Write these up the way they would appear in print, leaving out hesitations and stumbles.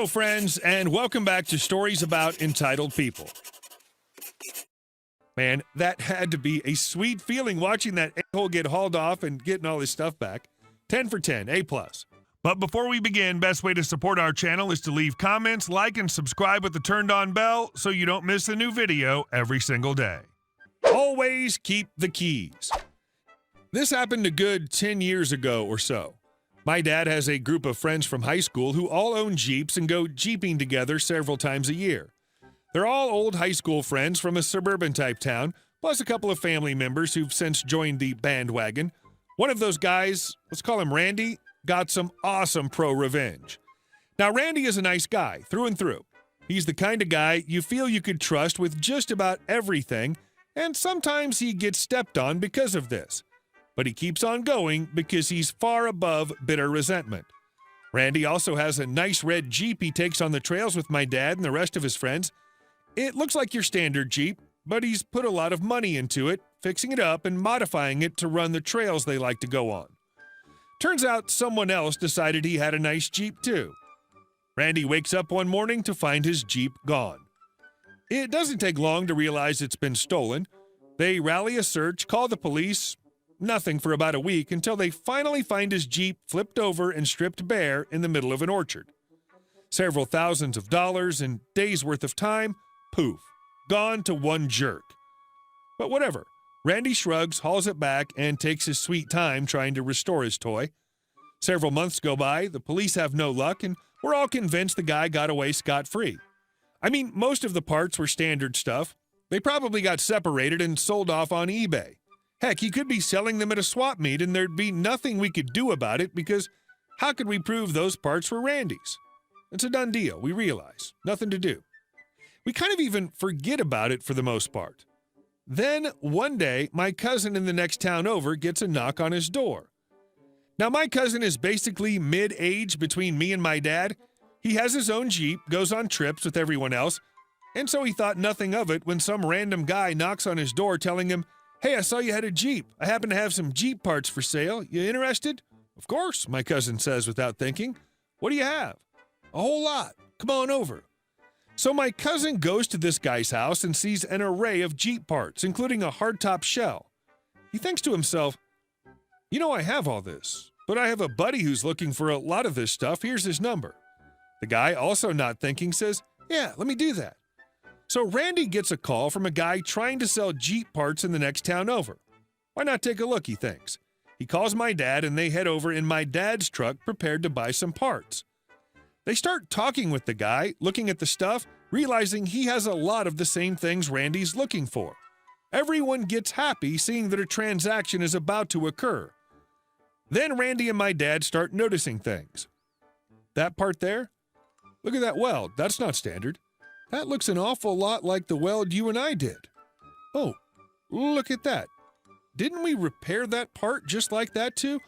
Hello, friends, and welcome back to Stories About Entitled People. Man, that had to be a sweet feeling watching that a-hole get hauled off and getting all his stuff back. 10 for 10, A+. But before we begin, best way to support our channel is to leave comments, like, and subscribe with the turned-on bell so you don't miss a new video every single day. Always keep the keys. This happened a good 10 years ago or so. My dad has a group of friends from high school who all own Jeeps and go Jeeping together several times a year. They're all old high school friends from a suburban-type town, plus a couple of family members who've since joined the bandwagon. One of those guys, let's call him Randy, got some awesome pro-revenge. Now, Randy is a nice guy, through and through. He's the kind of guy you feel you could trust with just about everything, and sometimes he gets stepped on because of this. But he keeps on going because he's far above bitter resentment. Randy also has a nice red Jeep he takes on the trails with my dad and the rest of his friends. It looks like your standard Jeep, but he's put a lot of money into it, fixing it up and modifying it to run the trails they like to go on. Turns out someone else decided he had a nice Jeep too. Randy wakes up one morning to find his Jeep gone. It doesn't take long to realize it's been stolen. They rally a search, call the police. Nothing for about a week until they finally find his Jeep flipped over and stripped bare in the middle of an orchard. Several thousands of dollars and days worth of time, poof, gone to one jerk. But whatever. Randy shrugs, hauls it back, and takes his sweet time trying to restore his toy. Several months go by, the police have no luck, and we're all convinced the guy got away scot-free. I mean, most of the parts were standard stuff. They probably got separated and sold off on eBay. Heck, he could be selling them at a swap meet and there'd be nothing we could do about it because how could we prove those parts were Randy's? It's a done deal, we realize. Nothing to do. We kind of even forget about it for the most part. Then, one day, my cousin in the next town over gets a knock on his door. Now, my cousin is basically mid-age between me and my dad. He has his own Jeep, goes on trips with everyone else, and so he thought nothing of it when some random guy knocks on his door telling him, "Hey, I saw you had a Jeep. I happen to have some Jeep parts for sale. You interested?" "Of course," my cousin says without thinking. "What do you have?" "A whole lot. Come on over." So my cousin goes to this guy's house and sees an array of Jeep parts, including a hardtop shell. He thinks to himself, "You know, I have all this, but I have a buddy who's looking for a lot of this stuff. Here's his number." The guy, also not thinking, says, "Yeah, let me do that." So Randy gets a call from a guy trying to sell Jeep parts in the next town over. Why not take a look, he thinks. He calls my dad and they head over in my dad's truck prepared to buy some parts. They start talking with the guy, looking at the stuff, realizing he has a lot of the same things Randy's looking for. Everyone gets happy seeing that a transaction is about to occur. Then Randy and my dad start noticing things. "That part there? Look at that weld. That's not standard. That looks an awful lot like the weld you and I did. Oh, look at that. Didn't we repair that part just like that too?"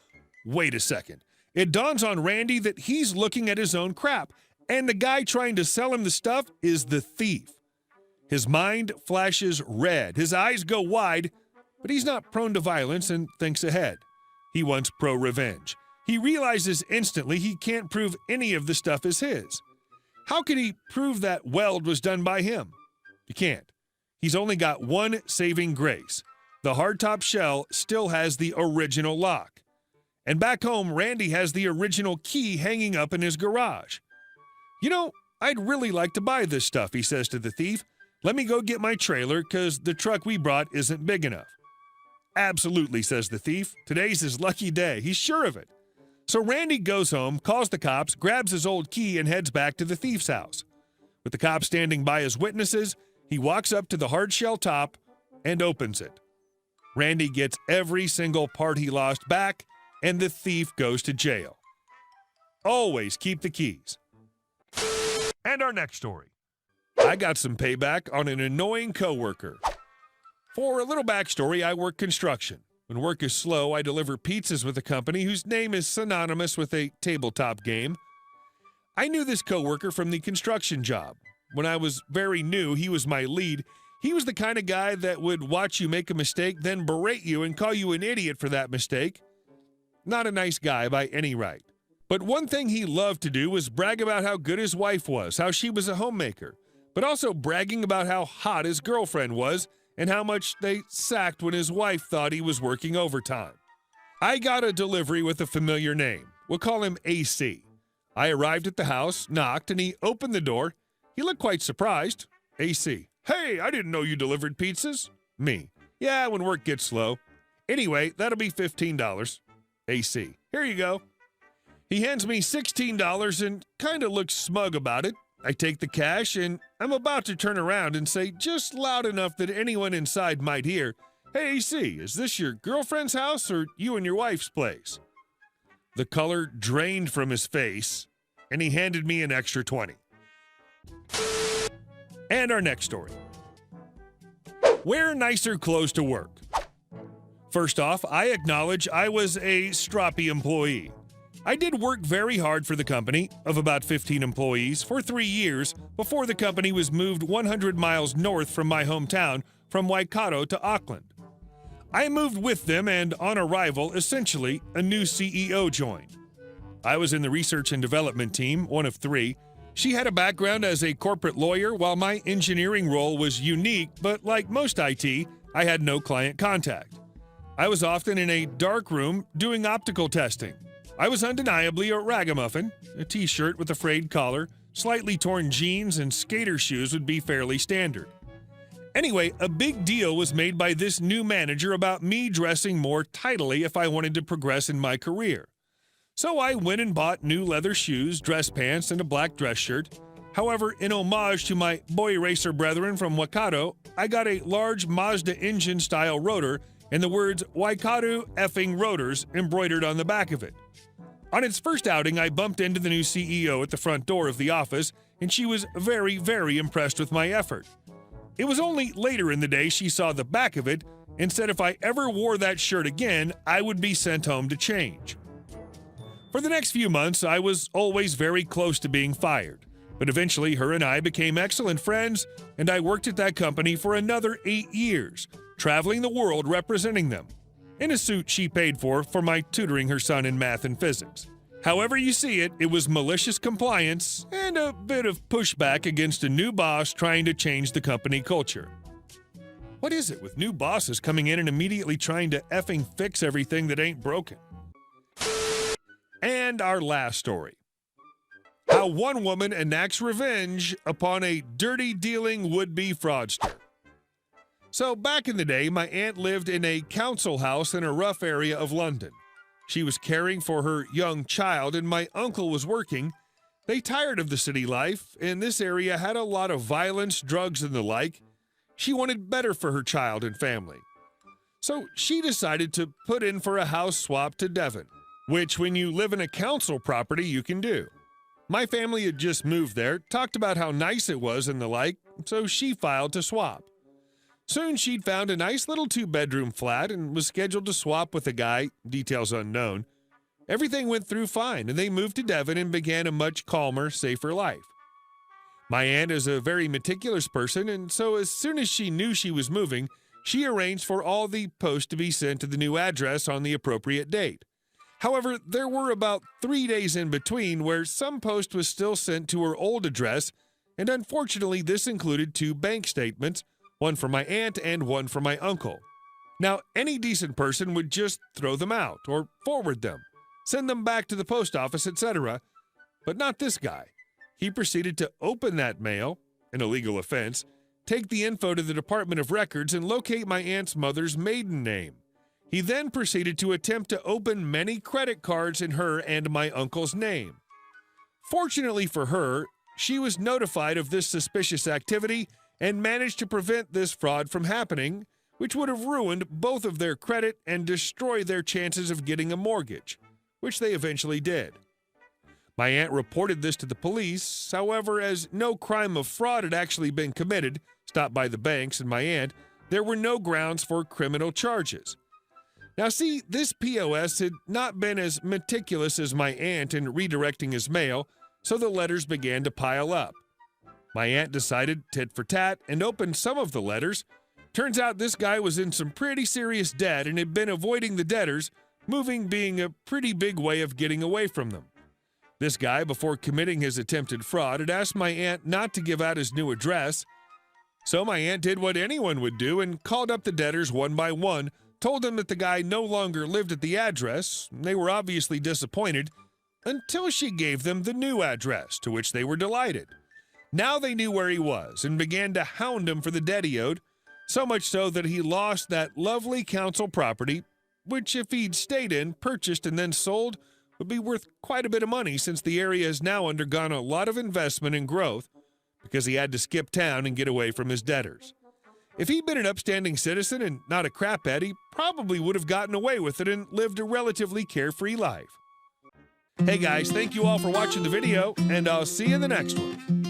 Wait a second. It dawns on Randy that he's looking at his own crap, and the guy trying to sell him the stuff is the thief. His mind flashes red, his eyes go wide, but he's not prone to violence and thinks ahead. He wants pro-revenge. He realizes instantly he can't prove any of the stuff is his. How could he prove that weld was done by him? You can't. He's only got one saving grace. The hardtop shell still has the original lock. And back home, Randy has the original key hanging up in his garage. "You know, I'd really like to buy this stuff," he says to the thief. "Let me go get my trailer, 'cause the truck we brought isn't big enough." "Absolutely," says the thief. Today's his lucky day. He's sure of it. So Randy goes home, calls the cops, grabs his old key, and heads back to the thief's house. With the cops standing by as witnesses, he walks up to the hard shell top and opens it. Randy gets every single part he lost back, and the thief goes to jail. Always keep the keys. And our next story. I got some payback on an annoying coworker. For a little backstory, I work construction. When work is slow, I deliver pizzas with a company whose name is synonymous with a tabletop game. I knew this coworker from the construction job. When I was very new, he was my lead. He was the kind of guy that would watch you make a mistake, then berate you and call you an idiot for that mistake. Not a nice guy by any right. But one thing he loved to do was brag about how good his wife was, how she was a homemaker, but also bragging about how hot his girlfriend was and how much they sacked when his wife thought he was working overtime. I got a delivery with a familiar name. We'll call him AC. I arrived at the house, knocked, and he opened the door. He looked quite surprised. AC: "Hey, I didn't know you delivered pizzas." Me: "Yeah, when work gets slow. Anyway, that'll be $15. AC: "Here you go." He hands me $16 and kind of looks smug about it. I take the cash and I'm about to turn around and say, just loud enough that anyone inside might hear, "Hey, AC, is this your girlfriend's house or you and your wife's place?" The color drained from his face, and he handed me an extra 20. And our next story. Wear nicer clothes to work. First off, I acknowledge I was a stroppy employee. I did work very hard for the company, of about 15 employees, for 3 years before the company was moved 100 miles north from my hometown, from Waikato to Auckland. I moved with them, and on arrival, essentially, a new CEO joined. I was in the research and development team, one of 3. She had a background as a corporate lawyer, while my engineering role was unique, but like most IT, I had no client contact. I was often in a dark room doing optical testing. I was undeniably a ragamuffin. A t-shirt with a frayed collar, slightly torn jeans, and skater shoes would be fairly standard. Anyway, a big deal was made by this new manager about me dressing more tidily if I wanted to progress in my career. So I went and bought new leather shoes, dress pants, and a black dress shirt. However, in homage to my boy racer brethren from Waikato, I got a large Mazda engine-style rotor and the words "Waikato effing rotors" embroidered on the back of it. On its first outing, I bumped into the new CEO at the front door of the office, and she was very, very impressed with my effort. It was only later in the day she saw the back of it and said if I ever wore that shirt again, I would be sent home to change. For the next few months, I was always very close to being fired, but eventually her and I became excellent friends, and I worked at that company for another 8 years, traveling the world representing them, in a suit she paid for my tutoring her son in math and physics. However you see it, it was malicious compliance and a bit of pushback against a new boss trying to change the company culture. What is it with new bosses coming in and immediately trying to effing fix everything that ain't broken? And our last story. How one woman enacts revenge upon a dirty-dealing would-be fraudster. So back in the day, my aunt lived in a council house in a rough area of London. She was caring for her young child, and my uncle was working. They tired of the city life, and this area had a lot of violence, drugs, and the like. She wanted better for her child and family. So she decided to put in for a house swap to Devon, which when you live in a council property, you can do. My family had just moved there, talked about how nice it was and the like, so she filed to swap. Soon she'd found a nice little 2-bedroom flat and was scheduled to swap with a guy, details unknown. Everything went through fine, and they moved to Devon and began a much calmer, safer life. My aunt is a very meticulous person, and so as soon as she knew she was moving, she arranged for all the post to be sent to the new address on the appropriate date. However, there were about 3 days in between where some post was still sent to her old address, and unfortunately this included 2 bank statements, one for my aunt and one for my uncle. Now, any decent person would just throw them out or forward them, send them back to the post office, etc., but not this guy. He proceeded to open that mail, an illegal offense, take the info to the Department of Records, and locate my aunt's mother's maiden name. He then proceeded to attempt to open many credit cards in her and my uncle's name. Fortunately for her, she was notified of this suspicious activity and managed to prevent this fraud from happening, which would have ruined both of their credit and destroyed their chances of getting a mortgage, which they eventually did. My aunt reported this to the police. However, as no crime of fraud had actually been committed, stopped by the banks and my aunt, there were no grounds for criminal charges. Now see, this POS had not been as meticulous as my aunt in redirecting his mail, so the letters began to pile up. My aunt decided tit for tat and opened some of the letters. Turns out this guy was in some pretty serious debt and had been avoiding the debtors, moving being a pretty big way of getting away from them. This guy, before committing his attempted fraud, had asked my aunt not to give out his new address. So my aunt did what anyone would do and called up the debtors one by one, told them that the guy no longer lived at the address. They were obviously disappointed until she gave them the new address, to which they were delighted. Now they knew where he was and began to hound him for the debt he owed, so much so that he lost that lovely council property, which if he'd stayed in, purchased, and then sold, would be worth quite a bit of money since the area has now undergone a lot of investment and growth because he had to skip town and get away from his debtors. If he'd been an upstanding citizen and not a craphead, he probably would have gotten away with it and lived a relatively carefree life. Hey guys, thank you all for watching the video, and I'll see you in the next one.